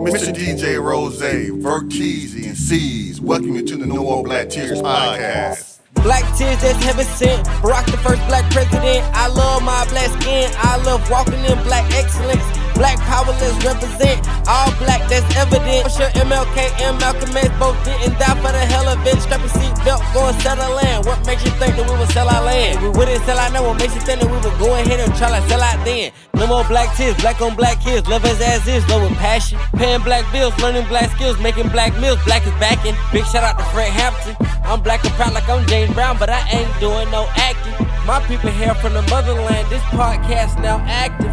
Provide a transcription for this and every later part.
Mr. DJ Rose, Verteezy, and C's. Welcome you to the No More Black Tears podcast. Black tears that's heaven sent. Barack the first black president. I love my black skin. I love walking in black excellence. Black power, let's represent. All black, that's evident. I'm sure MLK and Malcolm X both didn't die for the hell of it. Strap your seatbelt, go and sell our land. What makes you think that we would sell our land? We wouldn't sell our land. What makes you think that we would go ahead and try to sell out then? No more black tears, black on black kids. Love us as is, love with passion. Paying black bills, learning black skills, making black meals. Black is backing. Big shout out to Fred Hampton. I'm black and proud like I'm James Brown, but I ain't doing no acting. My people here from the motherland. This podcast now active.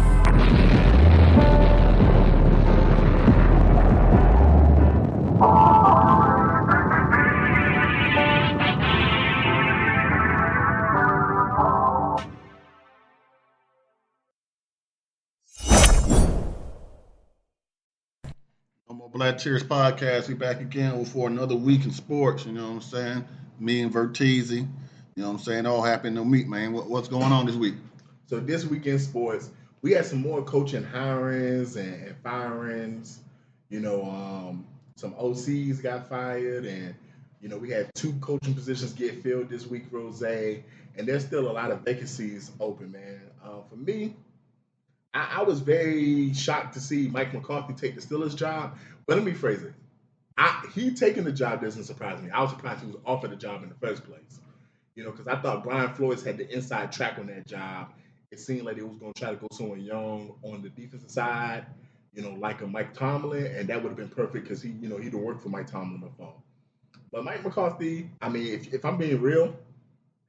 No More Black Tears podcast. We back again for another week in sports. You know what I'm saying? Me and Verteezy. You know what I'm saying? All happened to meet, man. What's going on this week? So this week in sports, we had some more coaching hirings and firings. Some OCs got fired, and we had 2 coaching positions get filled this week, Rose, and there's still a lot of vacancies open, man. For me, I was very shocked to see Mike McCarthy take the Steelers job, but let me phrase it. He taking the job doesn't surprise me. I was surprised he was offered the job in the first place, because I thought Brian Flores had the inside track on that job. It seemed like they was going to try to go someone young on the defensive side, like a Mike Tomlin, and that would have been perfect because he'd have worked for Mike Tomlin before. But Mike McCarthy, I mean, if I'm being real,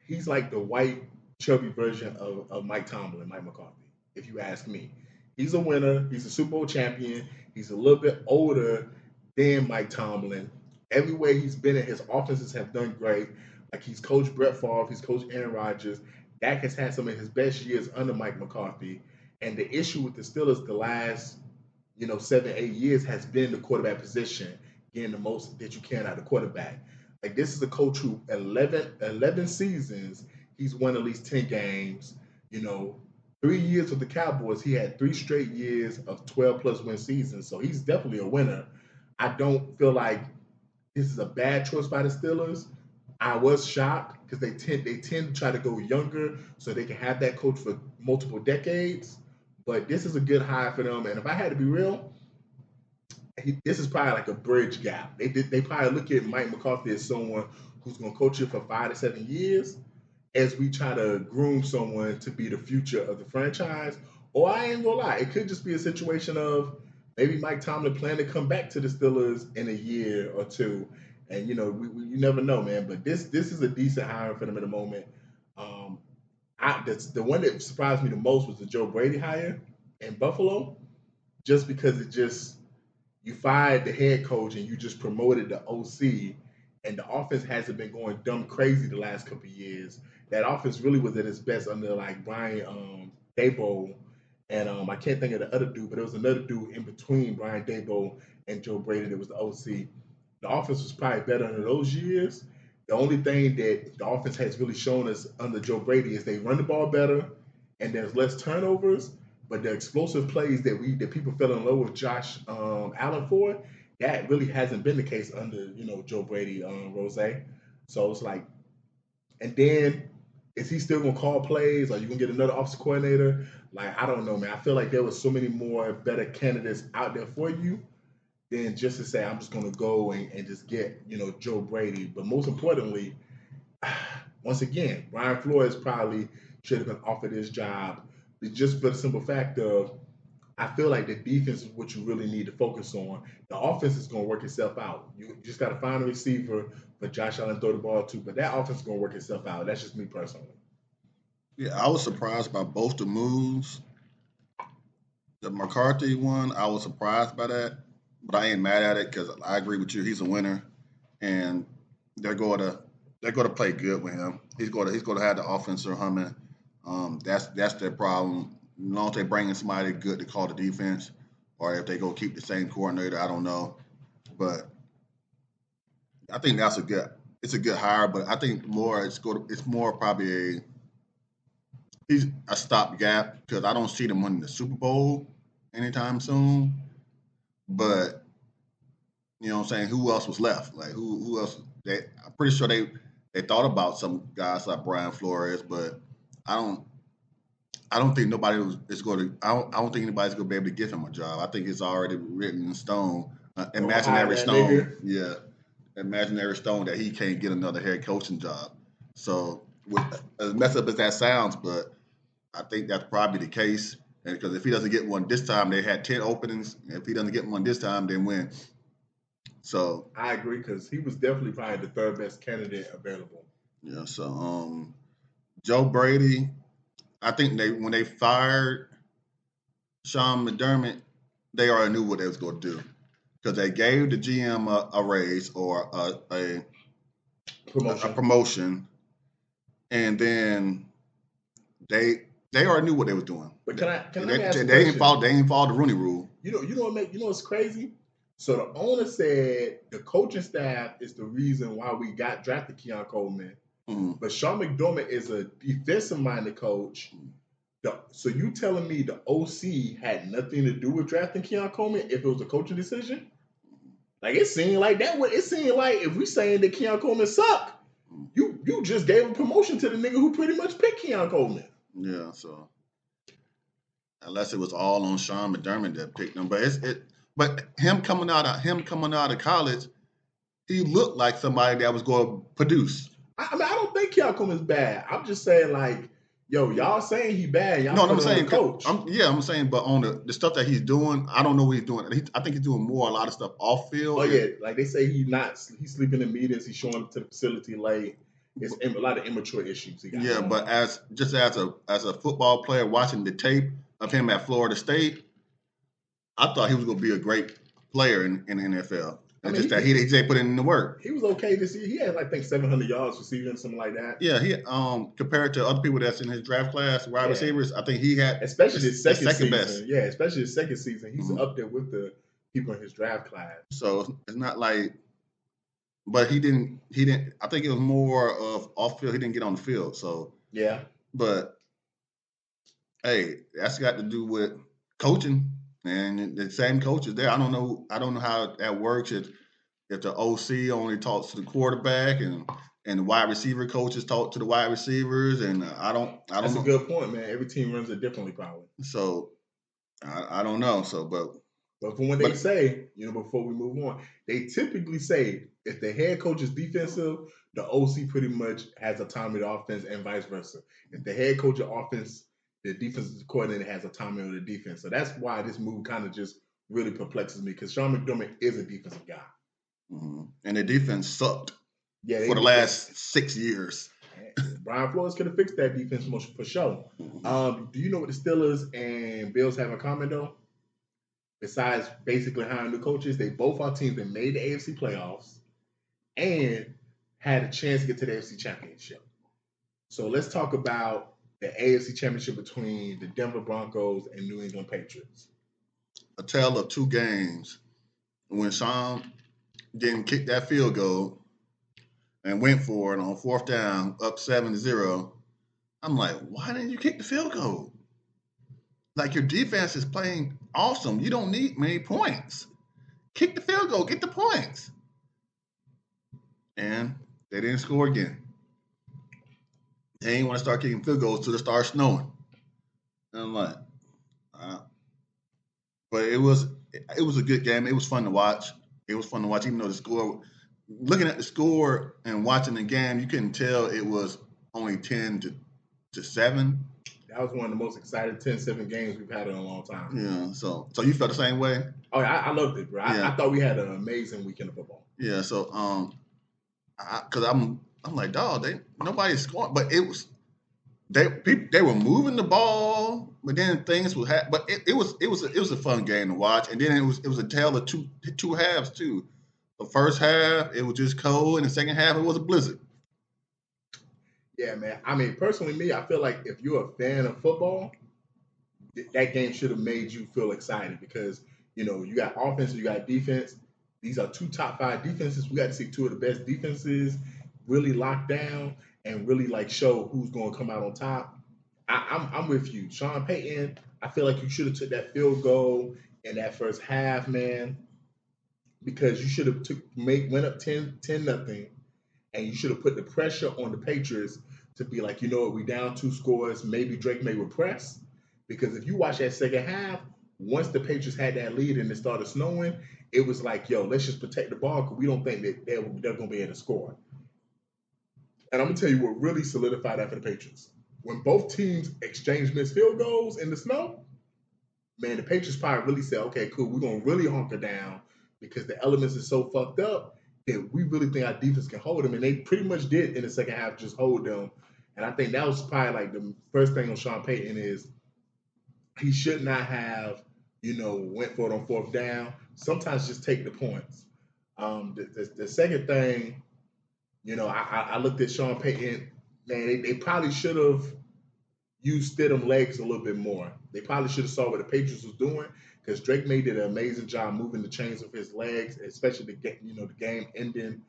he's like the white, chubby version of Mike Tomlin, Mike McCarthy, if you ask me. He's a winner. He's a Super Bowl champion. He's a little bit older than Mike Tomlin. Everywhere he's been in, his offenses have done great. Like, he's coached Brett Favre. He's coached Aaron Rodgers. Dak has had some of his best years under Mike McCarthy. And the issue with the Steelers the last 7-8 years has been the quarterback position, getting the most that you can out of the quarterback. Like, this is a coach who 11 seasons, he's won at least 10 games. 3 years with the Cowboys, he had 3 straight years of 12-plus win seasons. So he's definitely a winner. I don't feel like this is a bad choice by the Steelers. I was shocked because they tend to try to go younger so they can have that coach for multiple decades. But this is a good hire for them. And if I had to be real, this is probably like a bridge gap. They probably look at Mike McCarthy as someone who's going to coach it for 5 to 7 years as we try to groom someone to be the future of the franchise. Or I ain't going to lie, it could just be a situation of maybe Mike Tomlin plan to come back to the Steelers in a year or two. And, you never know, man. But this is a decent hire for them at the moment. The one that surprised me the most was the Joe Brady hire in Buffalo, just because you fired the head coach and you just promoted the OC, and the offense hasn't been going dumb crazy the last couple of years. That offense really was at its best under like Brian Daboll, and I can't think of the other dude, but there was another dude in between Brian Daboll and Joe Brady that was the OC. The offense was probably better under those years. The only thing that the offense has really shown us under Joe Brady is they run the ball better and there's less turnovers, but the explosive plays that people fell in love with Josh Allen for, that really hasn't been the case under, Joe Brady, Rose. So it's like, and then is he still going to call plays? Are you going to get another offensive coordinator? Like, I don't know, man. I feel like there was so many more better candidates out there for you than just to say, I'm just going to go and just get, Joe Brady. But most importantly, once again, Brian Flores probably should have been offered this job just for the simple fact of, I feel like the defense is what you really need to focus on. The offense is going to work itself out. You just got to find a receiver for Josh Allen to throw the ball to, but that offense is going to work itself out. That's just me personally. Yeah, I was surprised by both the moves. The McCarthy one, I was surprised by that. But I ain't mad at it because I agree with you. He's a winner, and they're going to play good with him. He's going to have the offense humming. That's their problem. As long as they bring in somebody good to call the defense, or if they go keep the same coordinator, I don't know. But I think it's a good hire. But I think it's more probably he's a stopgap because I don't see them winning the Super Bowl anytime soon. But You know what I'm saying? Who else was left? Like who else? I'm pretty sure they thought about some guys like Brian Flores, but I don't think nobody is going to. I don't think anybody's going to be able to give him a job. I think it's already written in stone, imaginary stone. Yeah, imaginary stone that he can't get another head coaching job. So as messed up as that sounds, but I think that's probably the case. And because if he doesn't get one this time, they had 10 openings. And if he doesn't get one this time, then win. So I agree because he was definitely probably the third best candidate available. Yeah. So Joe Brady, I think when they fired Sean McDermott, they already knew what they was going to do because they gave the GM a raise or a promotion, and then they already knew what they was doing. But can I ask they ain't follow the Rooney Rule. You know what's crazy? So the owner said the coaching staff is the reason why we drafted Keon Coleman. Mm-hmm. But Sean McDermott is a defensive-minded coach. So you telling me the OC had nothing to do with drafting Keon Coleman if it was a coaching decision? Like it seemed like that. It seemed like if we saying that Keon Coleman sucked, you just gave a promotion to the nigga who pretty much picked Keon Coleman. Yeah. So unless it was all on Sean McDermott that picked him, but him coming out of college, he looked like somebody that was going to produce. I mean, I don't think Keon Coleman's bad. I'm just saying, like, yo, y'all saying he bad. Y'all I'm saying coach. I'm saying, but on the stuff that he's doing, I don't know what he's doing. I think he's doing a lot of stuff off field. Oh yeah, like they say he's sleeping in meetings. He's showing up to the facility late. It's a lot of immature issues he got. Yeah, but as a football player, watching the tape of him at Florida State, I thought he was going to be a great player in the NFL. He ain't put in the work. He was okay this year. He had, I think, 700 yards receiving, something like that. Yeah, he compared to other people that's in his draft class, wide receivers, I think he had especially his second season. Best. Yeah, especially his second season. He's up there with the people in his draft class. So it's not like, but he didn't. I think it was more of off field. He didn't get on the field. So yeah, but hey, that's got to do with coaching. And the same coaches there. I don't know how that works. If the OC only talks to the quarterback and the wide receiver coaches talk to the wide receivers, and I don't know. That's a good point, man. Every team runs it differently, probably. So I don't know. So, but from what they say, before we move on, they typically say if the head coach is defensive, the OC pretty much has autonomy of the offense, and vice versa. If the head coach of offense, the defensive coordinator has autonomy of the defense. So that's why this move kind of just really perplexes me because Sean McDermott is a defensive guy. Mm-hmm. And the defense sucked for the last 6 years. Brian Flores could have fixed that defense for sure. Mm-hmm. Do you know what the Steelers and Bills have in common, though? Besides basically hiring new coaches, they both are teams that made the AFC playoffs and had a chance to get to the AFC Championship. So let's talk about the AFC Championship between the Denver Broncos and New England Patriots. A tale of two games. When Sean didn't kick that field goal and went for it on fourth down, up 7-0, I'm like, why didn't you kick the field goal? Like, your defense is playing awesome. You don't need many points. Kick the field goal. Get the points. And they didn't score again. They ain't want to start kicking field goals till it starts snowing. And I'm like, but it was a good game. It was fun to watch. Even though the score, looking at the score and watching the game, you couldn't tell it was only 10-7. That was one of the most exciting 10-7 games we've had in a long time. Yeah. So you felt the same way? Oh, I loved it, bro. I thought we had an amazing weekend of football. Yeah. So because I'm like, dog, nobody's scoring, but it was they were moving the ball, but then things would happen. But it was a fun game to watch, and then it was a tale of two halves too. The first half it was just cold, and the second half it was a blizzard. Yeah, man. I mean, personally, I feel like if you're a fan of football, that game should have made you feel excited because you got offense, you got defense. These are two top 5 defenses. We got to see two of the best defenses really lock down and really show who's going to come out on top. I'm with you. Sean Payton, I feel like you should have took that field goal in that first half, man. because you should have went up 10-0, and you should have put the pressure on the Patriots to be like, you know what, we down 2 scores, maybe Drake may repress. Because if you watch that second half, once the Patriots had that lead and it started snowing, it was like, yo, let's just protect the ball because we don't think that they're going to be able to score. And I'm going to tell you what really solidified that for the Patriots. When both teams exchanged missed field goals in the snow, man, the Patriots probably really said, okay, cool, we're going to really hunker down because the elements are so fucked up that we really think our defense can hold them. And they pretty much did in the second half just hold them. And I think that was probably like the first thing on Sean Payton is he should not have, went for it on 4th down. Sometimes just take the points. The second thing, I looked at Sean Payton, man, they probably should have used Stidham legs a little bit more. They probably should have saw what the Patriots was doing because Drake May did an amazing job moving the chains of his legs, especially the game-ending,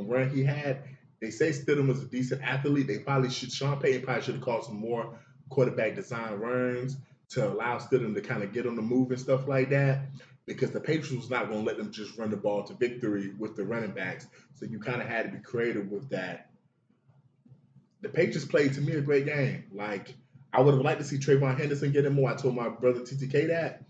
run he had. They say Stidham was a decent athlete. Sean Payton probably should have called some more quarterback design runs to allow Stidham to kind of get on the move and stuff like that, because the Patriots was not going to let them just run the ball to victory with the running backs. So you kind of had to be creative with that. The Patriots played, to me, a great game. Like, I would have liked to see Trayvon Henderson get in more. I told my brother TTK that.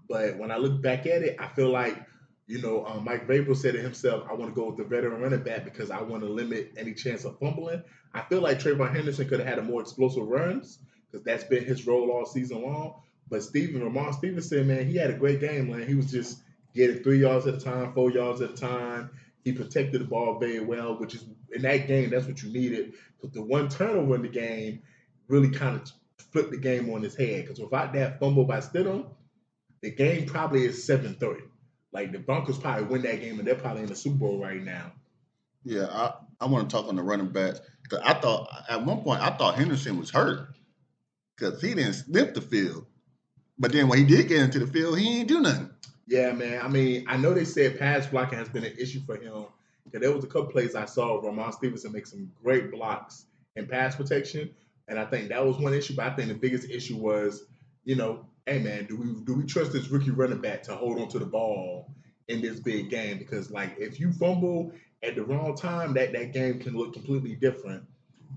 But when I look back at it, I feel like, Mike Vrabel said it himself, I want to go with the veteran running back because I want to limit any chance of fumbling. I feel like Trayvon Henderson could have had a more explosive runs because that's been his role all season long. But Ramon Stevenson, man, he had a great game, man. He was just getting 3 yards at a time, 4 yards at a time. He protected the ball very well, which is, in that game, that's what you needed. But the one turnover in the game really kind of flipped the game on his head. Because without that fumble by Stidham, the game probably is 7-3. Like, the Broncos probably win that game, and they're probably in the Super Bowl right now. Yeah, I want to talk on the running backs. Because at one point, I thought Henderson was hurt because he didn't sniff the field. But then when he did get into the field, he ain't do nothing. Yeah, man. I mean, I know they said pass blocking has been an issue for him. Because there was a couple plays I saw Ramon Stevenson make some great blocks in pass protection. And I think that was one issue. But I think the biggest issue was, hey, man, do we trust this rookie running back to hold on to the ball in this big game? Because, like, if you fumble at the wrong time, that game can look completely different.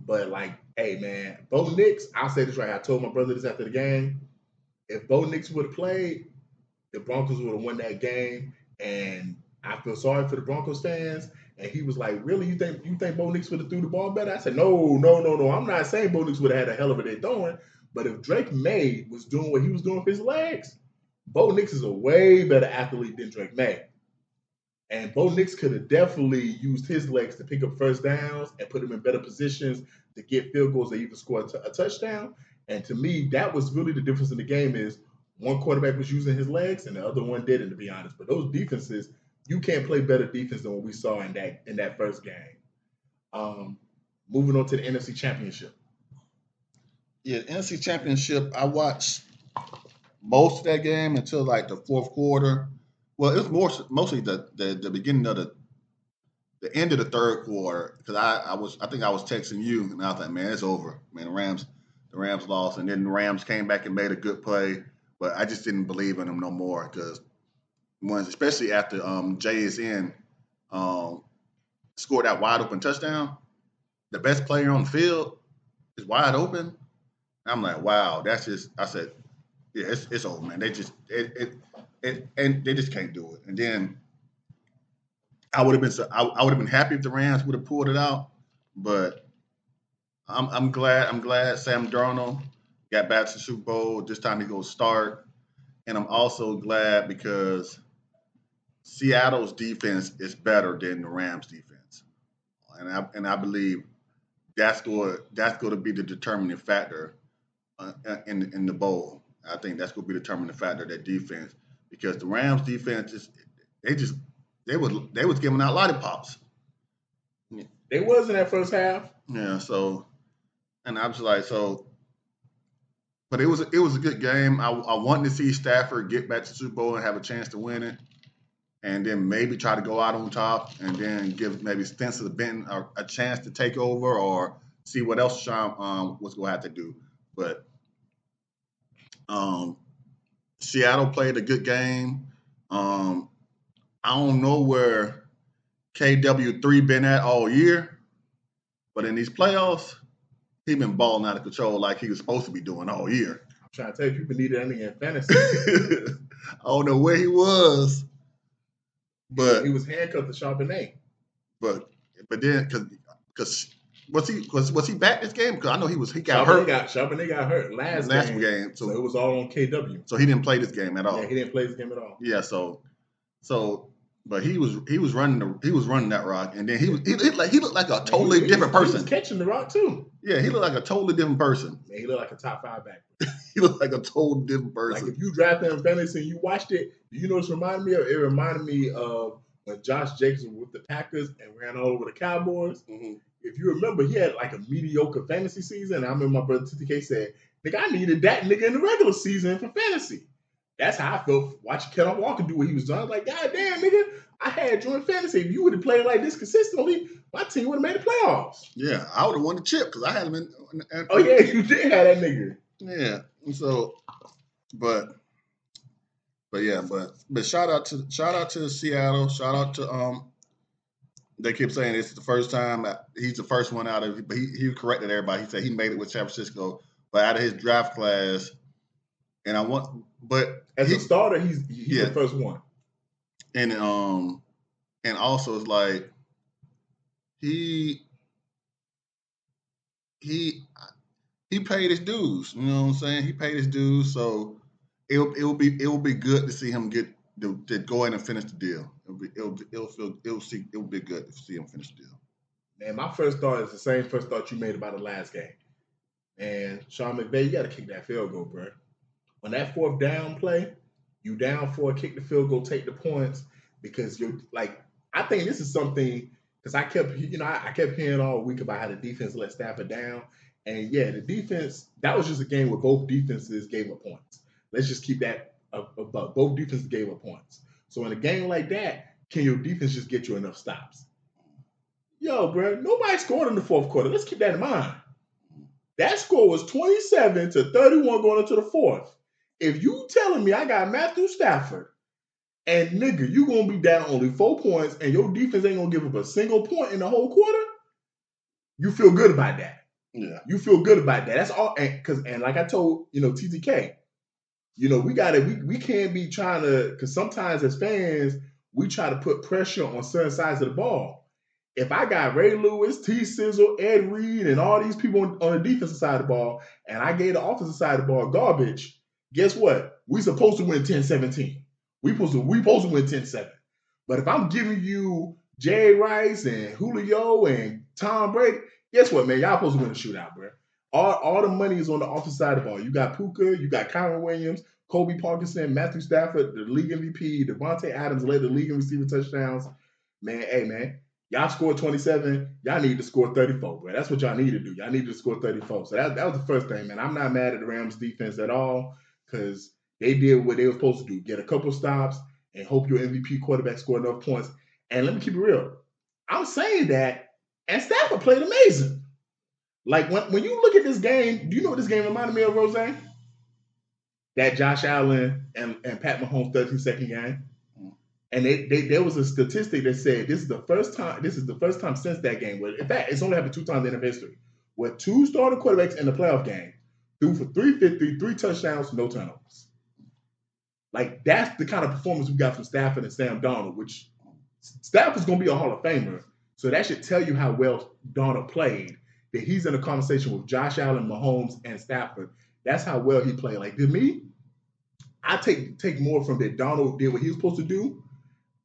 But, like, hey, man, Bo Nix, I'll say this right. I told my brother this after the game. If Bo Nix would have played, the Broncos would have won that game. And I feel sorry for the Broncos fans. And he was like, really? You think Bo Nix would have threw the ball better? I said, no. I'm not saying Bo Nix would have had a hell of a day throwing. But if Drake May was doing what he was doing with his legs, Bo Nix is a way better athlete than Drake May. And Bo Nix could have definitely used his legs to pick up first downs and put him in better positions to get field goals or even score a touchdown. And to me, that was really the difference in the game is one quarterback was using his legs and the other one didn't, to be honest. But those defenses, you can't play better defense than what we saw in that first game. Moving on to the NFC Championship. Yeah, the NFC Championship, I watched most of that game until like the fourth quarter. Well, it was mostly the beginning of the end of the third quarter because I think I was texting you and I was like, man, it's over. Man, the Rams lost, and then the Rams came back and made a good play, but I just didn't believe in them no more because especially after JSN scored that wide open touchdown, the best player on the field is wide open. I'm like, wow, that's just. I said, yeah, it's over, man. They just and they just can't do it. And then I would have been happy if the Rams would have pulled it out, but I'm glad Sam Darnold got back to the Super Bowl. This time he goes start, and I'm also glad because Seattle's defense is better than the Rams' defense, and I believe that's going to be the determining factor in the bowl. I think that's going to be the determining factor, that defense, because the Rams' defense they was giving out lollipops. They was in that first half. Yeah, so, and I was like, but it was a good game. I wanted to see Stafford get back to the Super Bowl and have a chance to win it, and then maybe try to go out on top, and then give maybe Spencer Benton a chance to take over or see what else Sean was going to have to do. But Seattle played a good game. I'm don't know where KW3 been at all year, but in these playoffs, he been balling out of control like he was supposed to be doing all year. I'm trying to tell you, people needed anything in fantasy. I don't know where he was, but he was handcuffed to Charbonnet. But then because was he back this game? Because I know he got hurt. Charbonnet got hurt last game. So it was all on KW. So he didn't play this game at all. Yeah, he didn't play this game at all. Yeah, so but he was running that rock, and then he looked like a totally different person. He was catching the rock too. Yeah, he looked like a totally different person. Man, he looked like a top 5 back. He looked like a totally different person. Like if you drafted him in fantasy and you watched it, you know what it reminded me of? It reminded me of when Josh Jacobs was with the Packers and ran all over the Cowboys. Mm-hmm. If you remember, he had like a mediocre fantasy season. And I remember my brother TTK said, "Nigga, I needed that nigga in the regular season for fantasy." That's how I felt watching Kenneth Walker do what he was doing. I was like, God damn, nigga, I had you in fantasy. If you would have played like this consistently, my team would have made the playoffs. Yeah, I would have won the chip because I had him in. Oh yeah, you did have that nigga. Yeah, and so, but shout out to Seattle. Shout out to They keep saying this is the first time he's the first one out of, but he corrected everybody. He said he made it with San Francisco, but out of his draft class. And as a starter, he's the first one. And also it's like he paid his dues. You know what I'm saying? He paid his dues, so it will be good to see him to go in and finish the deal. It will be good to see him finish the deal. Man, my first thought is the same first thought you made about the last game. And Sean McVay, you got to kick that field goal, bro. On that 4th down play, you down 4, kick the field goal, take the points, because you're like, I think this is something, because I kept hearing all week about how the defense let Stafford down. And yeah, the defense, that was just a game where both defenses gave up points. Let's just keep that above. Both defenses gave up points. So in a game like that, can your defense just get you enough stops? Yo, bro, nobody scored in the 4th quarter. Let's keep that in mind. That score was 27-31 going into the 4th. If you telling me I got Matthew Stafford and nigga, you gonna be down only 4 points and your defense ain't gonna give up a single point in the whole quarter, you feel good about that. Yeah. You feel good about that. That's all. And like I told, TTK, we can't be trying to, because sometimes as fans, we try to put pressure on certain sides of the ball. If I got Ray Lewis, T. Sizzle, Ed Reed, and all these people on the defensive side of the ball, and I gave the offensive side of the ball garbage, guess what? We supposed to win 10-17. We supposed to win 10-7. But if I'm giving you Jay Rice and Julio and Tom Brady, guess what, man? Y'all supposed to win the shootout, bro. All the money is on the offensive side of the ball. You got Puka, you got Kyron Williams, Kobe Parkinson, Matthew Stafford, the league MVP, Devontae Adams led the league in receiving touchdowns. Man, hey, man. Y'all scored 27. Y'all need to score 34, bro. That's what y'all need to do. Y'all need to score 34. So that was the first thing, man. I'm not mad at the Rams defense at all because they did what they were supposed to do. Get a couple stops and hope your MVP quarterback scored enough points. And let me keep it real. I'm saying that, and Stafford played amazing. Like, when you look at this game, do you know what this game reminded me of, Rose? That Josh Allen and Pat Mahomes 13-second game. And there was a statistic that said this is the first time since that game, where in fact it's only happened 2 times in the history, where 2 starting quarterbacks in the playoff game threw for 350, 3 touchdowns, no turnovers. Like, that's the kind of performance we got from Stafford and Sam Darnold, which Stafford's gonna be a Hall of Famer. So that should tell you how well Darnold played, that he's in a conversation with Josh Allen, Mahomes, and Stafford. That's how well he played. Like, to me, I take more from that Darnold did what he was supposed to do.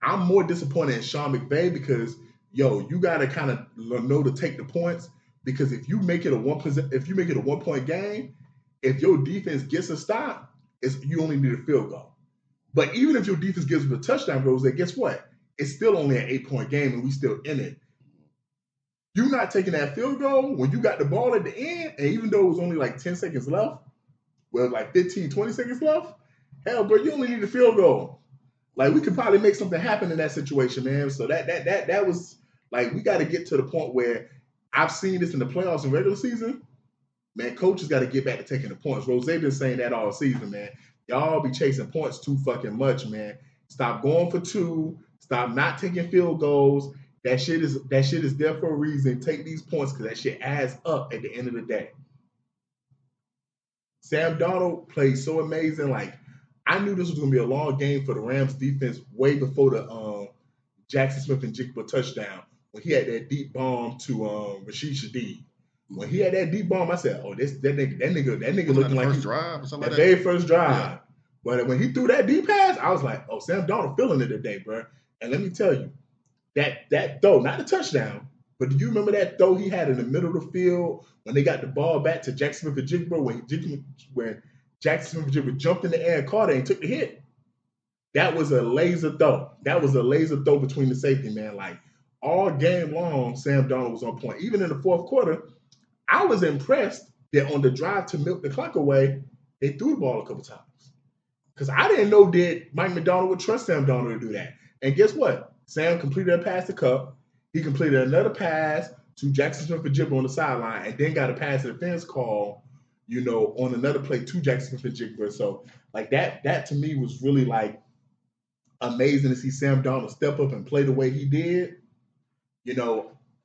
I'm more disappointed in Sean McVay because, you got to kind of know to take the points, because if you make it a 1-point game, if your defense gets a stop, you only need a field goal. But even if your defense gives up a touchdown, Rose, guess what? It's still only an 8-point game and we still in it. You're not taking that field goal when you got the ball at the end, and even though it was only like 10 seconds left, well, like 15, 20 seconds left, hell, bro, you only need a field goal. Like, we could probably make something happen in that situation, man. So that was, like, we got to get to the point where I've seen this in the playoffs and regular season. Man, coaches got to get back to taking the points. Rose been saying that all season, man. Y'all be chasing points too fucking much, man. Stop going for 2. Stop not taking field goals. That shit is there for a reason. Take these points because that shit adds up at the end of the day. Sam Darnold played so amazing. Like, I knew this was gonna be a long game for the Rams defense way before the Jackson Smith and Jigba touchdown when he had that deep bomb to Rashid Shaheed. When he had that deep bomb, I said, "Oh, that nigga looking like first drive or something that like that. very first drive." Yeah. But when he threw that deep pass, I was like, "Oh, Sam Darnold feeling it today, bro." And let me tell you, that throw, not the touchdown, but do you remember that throw he had in the middle of the field when they got the ball back to Jackson Smith and Jigba when Jackson Smith and Jigba jumped in the air and caught it and took the hit? That was a laser throw. That was a laser throw between the safety, man. Like, all game long, Sam Darnold was on point. Even in the fourth quarter, I was impressed that on the drive to milk the clock away, they threw the ball a couple times. Because I didn't know that Mike McDonald would trust Sam Darnold to do that. And guess what? Sam completed a pass to Cup. He completed another pass to Jackson Smith and Jigba on the sideline, and then got a pass interference call, on another play to Jackson Smith and Jigba. So, like, that to me was really, like, amazing to see Sam Darnold step up and play the way he did.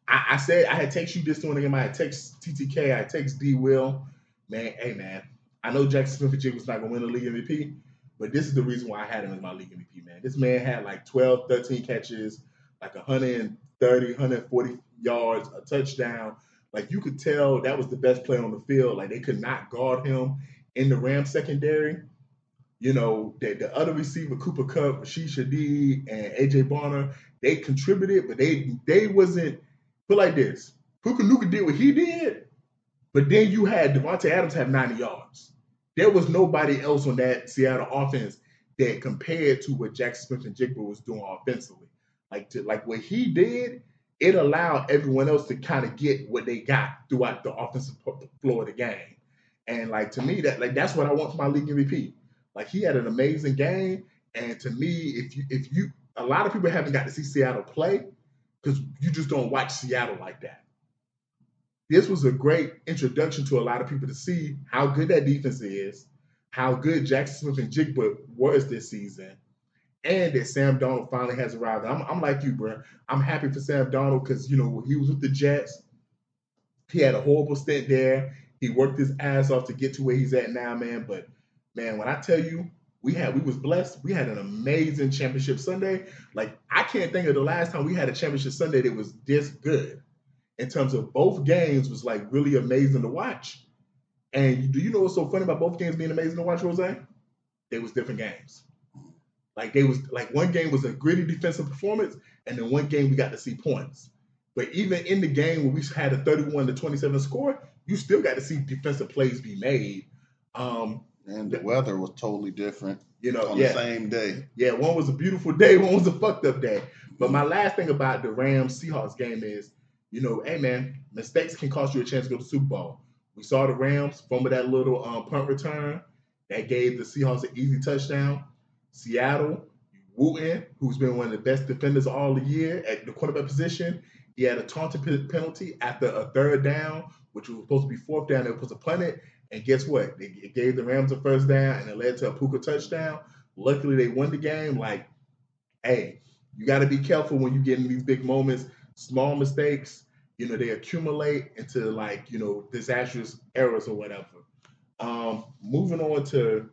I said I had text you this one again. I had text TTK. I had text D Will. Man, hey man, I know Jackson Smith and Jigba was not gonna win the league MVP, but this is the reason why I had him as my league MVP, man. This man had like 12, 13 catches, like 130, 140 yards, a touchdown. Like, you could tell that was the best player on the field. Like, they could not guard him in the Rams secondary. The other receiver, Cooper Kupp, Rashid Shaheed, and AJ Barner, they contributed, but they wasn't put like this. Puka Nuka did what he did, but then you had Devontae Adams have 90 yards. There was nobody else on that Seattle offense that compared to what Jackson Smith and Jigba was doing offensively. Like what he did, it allowed everyone else to kind of get what they got throughout the offensive floor of the game. And like, to me, that's what I want for my league MVP. Like, he had an amazing game, and to me, if you a lot of people haven't got to see Seattle play because you just don't watch Seattle like that. This was a great introduction to a lot of people to see how good that defense is, how good Jackson Smith and Jigba was this season, and that Sam Darnold finally has arrived. I'm like you, bro. I'm happy for Sam Darnold because, he was with the Jets. He had a horrible stint there. He worked his ass off to get to where he's at now, man. But, man, when I tell you, we was blessed. We had an amazing championship Sunday. Like, I can't think of the last time we had a championship Sunday that was this good. In terms of both games was, like, really amazing to watch. And do you know what's so funny about both games being amazing to watch, Rose? They was different games. Like, one game was a gritty defensive performance, and then one game we got to see points. But even in the game where we had a 31-27 score, you still got to see defensive plays be made. And the weather was totally different, on the same day. Yeah, one was a beautiful day, one was a fucked up day. But my last thing about the Rams-Seahawks game is, hey, man, mistakes can cost you a chance to go to the Super Bowl. We saw the Rams fumble that little punt return. That gave the Seahawks an easy touchdown. Seattle, Wooten, who's been one of the best defenders all the year at the quarterback position, he had a taunting penalty after a third down, which was supposed to be fourth down. They were supposed to punt it. And guess what? It gave the Rams a first down, and it led to a Puka touchdown. Luckily, they won the game. Like, hey, you got to be careful when you get in these big moments. Small mistakes, they accumulate into, like, disastrous errors or whatever. Moving on to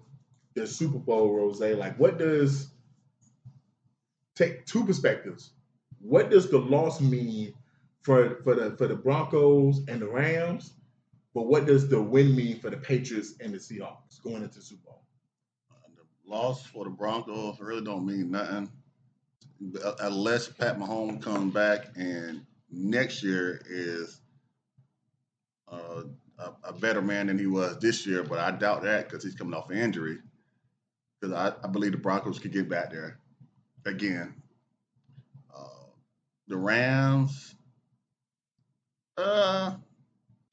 the Super Bowl, Rose, like, take two perspectives. What does the loss mean for the Broncos and the Rams? But what does the win mean for the Patriots and the Seahawks going into the Super Bowl? The loss for the Broncos really don't mean nothing unless Pat Mahomes comes back and next year is a better man than he was this year. But I doubt that because he's coming off an injury. Because I believe the Broncos could get back there again. The Rams,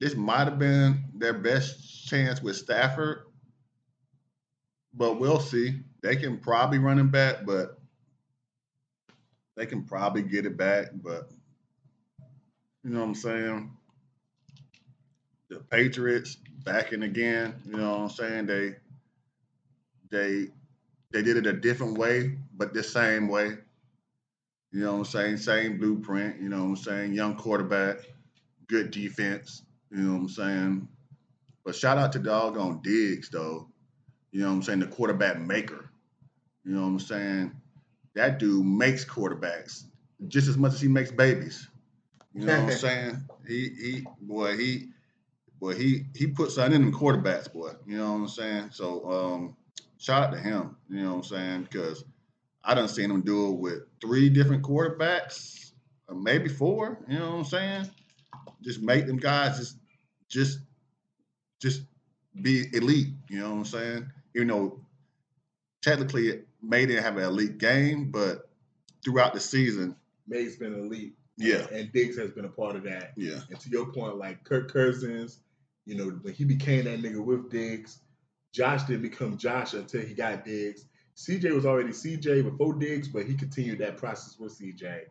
this might have been their best chance with Stafford, but we'll see. They can probably run him back, but they can probably get it back. But you know what I'm saying? The Patriots backing again. You know what I'm saying? They did it a different way, but the same way. You know what I'm saying? Same blueprint. You know what I'm saying? Young quarterback, good defense. You know what I'm saying? But shout out to doggone Diggs, though. You know what I'm saying? The quarterback maker. You know what I'm saying? That dude makes quarterbacks just as much as he makes babies. You know what I'm saying? He put something in them quarterbacks, boy. You know what I'm saying? So shout out to him. You know what I'm saying? Because I done seen him do it with 3 different quarterbacks, or maybe 4. You know what I'm saying? Just make them guys just be elite. You know what I'm saying? Even though technically May didn't have an elite game, but throughout the season, May's been elite. Yeah. And Diggs has been a part of that. Yeah. And to your point, like Kirk Cousins, you know, when he became that nigga with Diggs, Josh didn't become Josh until he got Diggs. CJ was already CJ before Diggs, but he continued that process with CJ.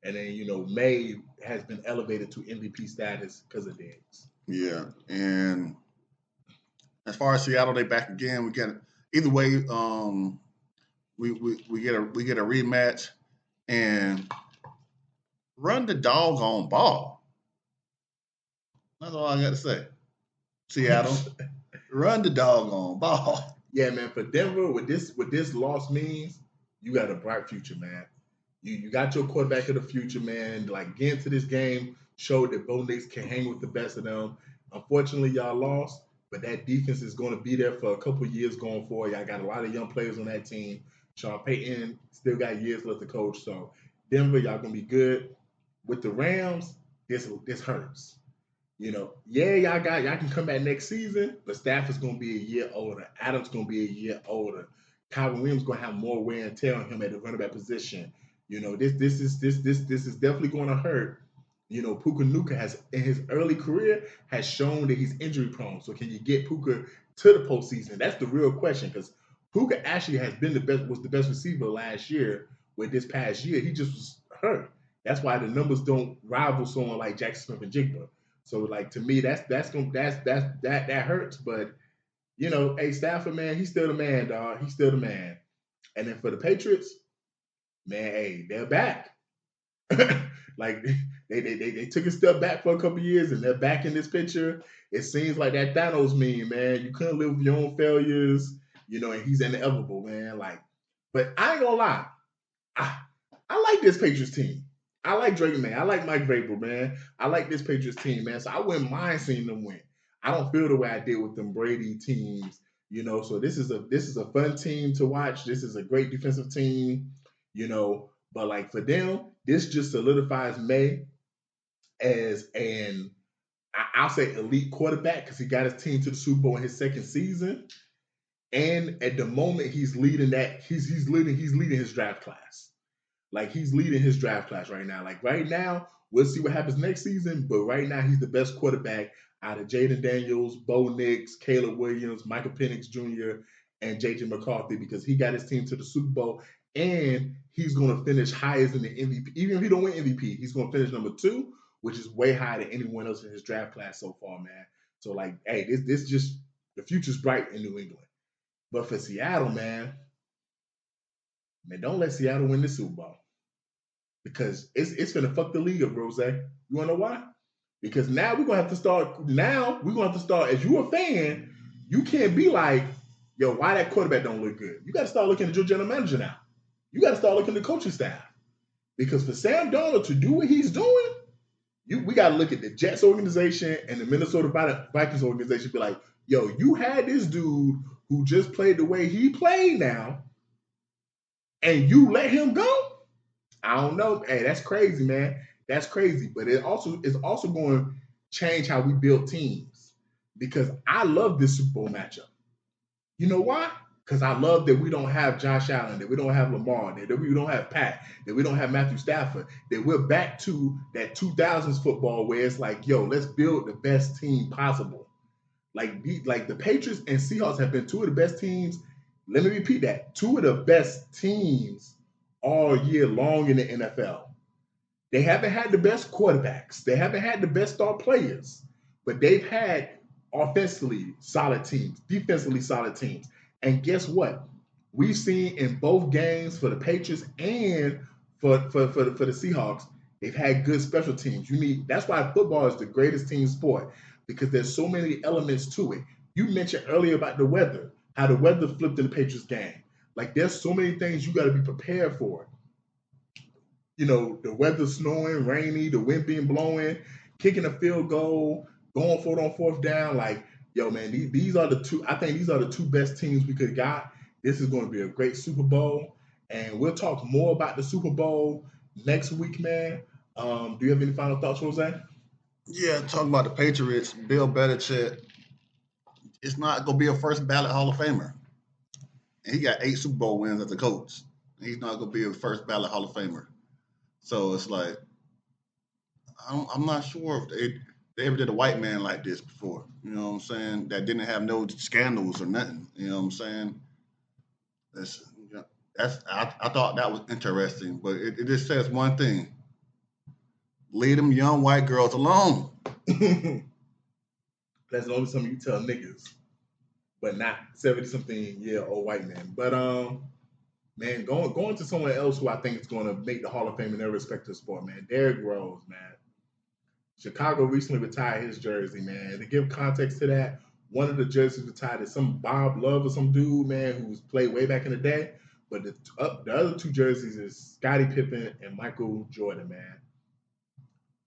And then, you know, May has been elevated to MVP status because of Diggs. Yeah. And as far as Seattle, they back again. We get either way, we get a rematch and run the doggone ball. That's all I got to say. Seattle, run the doggone ball. Yeah, man. For Denver, what this loss means, you got a bright future, man. You got your quarterback of the future, man. Like getting to this game showed that Bo Nix can hang with the best of them. Unfortunately, y'all lost, but that defense is going to be there for a couple of years going forward. Y'all got a lot of young players on that team. Sean Payton still got years left to coach. So Denver, y'all gonna be good. With the Rams, this hurts. You know, yeah, y'all can come back next season, but Stafford's gonna be a year older. Adams gonna be a year older. Kyron Williams gonna have more wear and tear on him at the running back position. You know, this is definitely gonna hurt. You know, Puka Nacua has in his early career has shown that he's injury prone. So can you get Puka to the postseason? That's the real question, because Puka actually was the best receiver last year. With this past year, he just was hurt. That's why the numbers don't rival someone like Jackson Smith and Jigba. So, like, to me, that hurts. But, you know, hey, Stafford, man, he's still the man, dog. He's still the man. And then for the Patriots, man, hey, they're back. Like they took a step back for a couple of years, and they're back in this picture. It seems like that Thanos meme, man. You couldn't live with your own failures, you know, and he's inevitable, man. Like, but I ain't gonna lie, I like this Patriots team. I like Drake, man. I like Mike Vrabel, man. I like this Patriots team, man. So I wouldn't mind seeing them win. I don't feel the way I did with them Brady teams, you know. So this is a fun team to watch. This is a great defensive team, you know. But like for them, this just solidifies May as I'll say elite quarterback, because he got his team to the Super Bowl in his second season. And at the moment, he's leading his draft class. Like, he's leading his draft class right now. Like, right now, we'll see what happens next season, but right now, he's the best quarterback out of Jaden Daniels, Bo Nix, Caleb Williams, Michael Penix Jr., and J.J. McCarthy, because he got his team to the Super Bowl, and he's going to finish highest in the MVP. Even if he don't win MVP, he's going to finish number 2, which is way higher than anyone else in his draft class so far, man. So, like, hey, this just, the future's bright in New England. But for Seattle, man, don't let Seattle win the Super Bowl, because it's gonna fuck the league up, Rose. You wanna know why? Because now we're gonna have to start. As you a fan, you can't be like, yo, why that quarterback don't look good? You got to start looking at your general manager now. You got to start looking at the coaching staff, because for Sam Darnold to do what he's doing, we got to look at the Jets organization and the Minnesota Vikings organization. Be like, yo, you had this dude who just played the way he played now, and you let him go? I don't know. Hey, that's crazy, man. That's crazy. But it's also going to change how we build teams, because I love this Super Bowl matchup. You know why? Because I love that we don't have Josh Allen, that we don't have Lamar, that we don't have Pat, that we don't have Matthew Stafford, that we're back to that 2000s football where it's like, yo, let's build the best team possible. Like the Patriots and Seahawks have been two of the best teams. Let me repeat that. Two of the best teams all year long in the NFL. They haven't had the best quarterbacks. They haven't had the best star players. But they've had offensively solid teams, defensively solid teams. And guess what? We've seen in both games for the Patriots and for the Seahawks. They've had good special teams. That's why football is the greatest team sport, because there's so many elements to it. You mentioned earlier about the weather, how the weather flipped in the Patriots game. Like, there's so many things you got to be prepared for. The weather snowing, rainy, the wind being blowing, kicking a field goal, going for it on fourth down. Like, yo, man, these are the two. I think these are the two best teams we could have got. This is going to be a great Super Bowl, and we'll talk more about the Super Bowl next week, man. Do you have any final thoughts, Jose? Yeah, talking about the Patriots, Bill Belichick, it's not going to be a first ballot Hall of Famer. And he got 8 Super Bowl wins as a coach. He's not going to be a first ballot Hall of Famer. So it's like, I'm not sure if they ever did a white man like this before. You know what I'm saying? That didn't have no scandals or nothing. You know what I'm saying? I thought that was interesting, but it just says one thing: leave them young white girls alone. That's only something you tell niggas, but not 70-something-year-old white men. But man, going to someone else who I think is going to make the Hall of Fame in their respective sport, man. Derrick Rose, man. Chicago recently retired his jersey, man. To give context to that, one of the jerseys retired is some Bob Love or some dude, man, who's played way back in the day. But the other 2 jerseys is Scottie Pippen and Michael Jordan, man.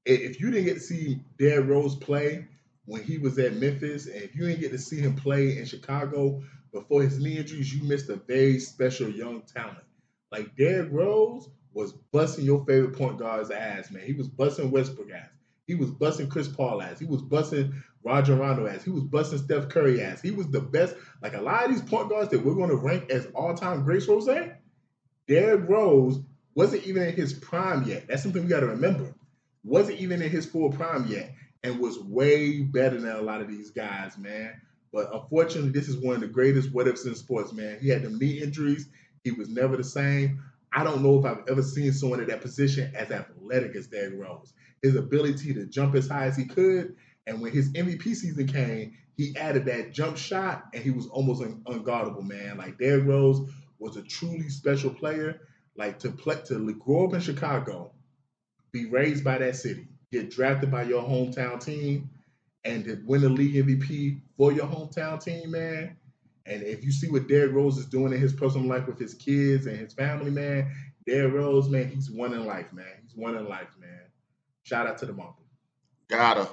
If you didn't get to see Derrick Rose play when he was at Memphis, and if you didn't get to see him play in Chicago before his knee injuries, you missed a very special young talent. Like, Derrick Rose was busting your favorite point guard's ass, man. He was busting Westbrook ass. He was busting Chris Paul ass. He was busting Roger Rondo ass. He was busting Steph Curry ass. He was the best. Like, a lot of these point guards that we're going to rank as all-time greats, Rose, Derrick Rose wasn't even in his prime yet. That's something we got to remember. Wasn't even in his full prime yet, and was way better than a lot of these guys, man. But unfortunately, this is one of the greatest what-ifs in sports, man. He had them knee injuries. He was never the same. I don't know if I've ever seen someone in that position as athletic as Derrick Rose. His ability to jump as high as he could, and when his MVP season came, he added that jump shot, and he was almost unguardable, man. Like, Derrick Rose was a truly special player. Like, to grow up in Chicago, be raised by that city, get drafted by your hometown team, and to win the league MVP for your hometown team, man. And if you see what Derrick Rose is doing in his personal life with his kids and his family, man, Derrick Rose, man, he's one in life, man. He's one in life, man. Shout out to the mom. Gotta.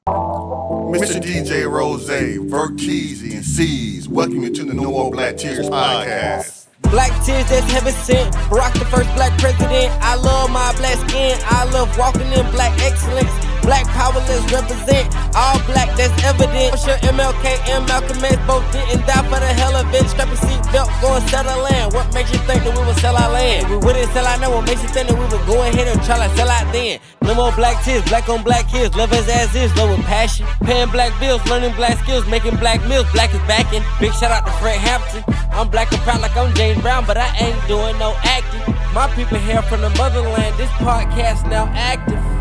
Mr. DJ Rose, Verkeezy, and C's, welcome you to the No More Black Tears podcast. Black tears that's heaven sent. Barack the first black president. I love my black skin. I love walking in black excellence. Black power, let's represent. All black, that's evident. I'm sure MLK and Malcolm X both didn't die for the hell of it. Strap a seatbelt, go and settle land. What makes you think that we would sell our land? We wouldn't sell out now. What makes you think that we would go ahead and try to sell out then? No more black tears, black on black kids. Love us as is, love with passion. Paying black bills, learning black skills, making black meals. Black is backing. Big shout out to Fred Hampton. I'm black and proud like I'm James Brown, but I ain't doing no acting. My people here from the motherland. This podcast now active.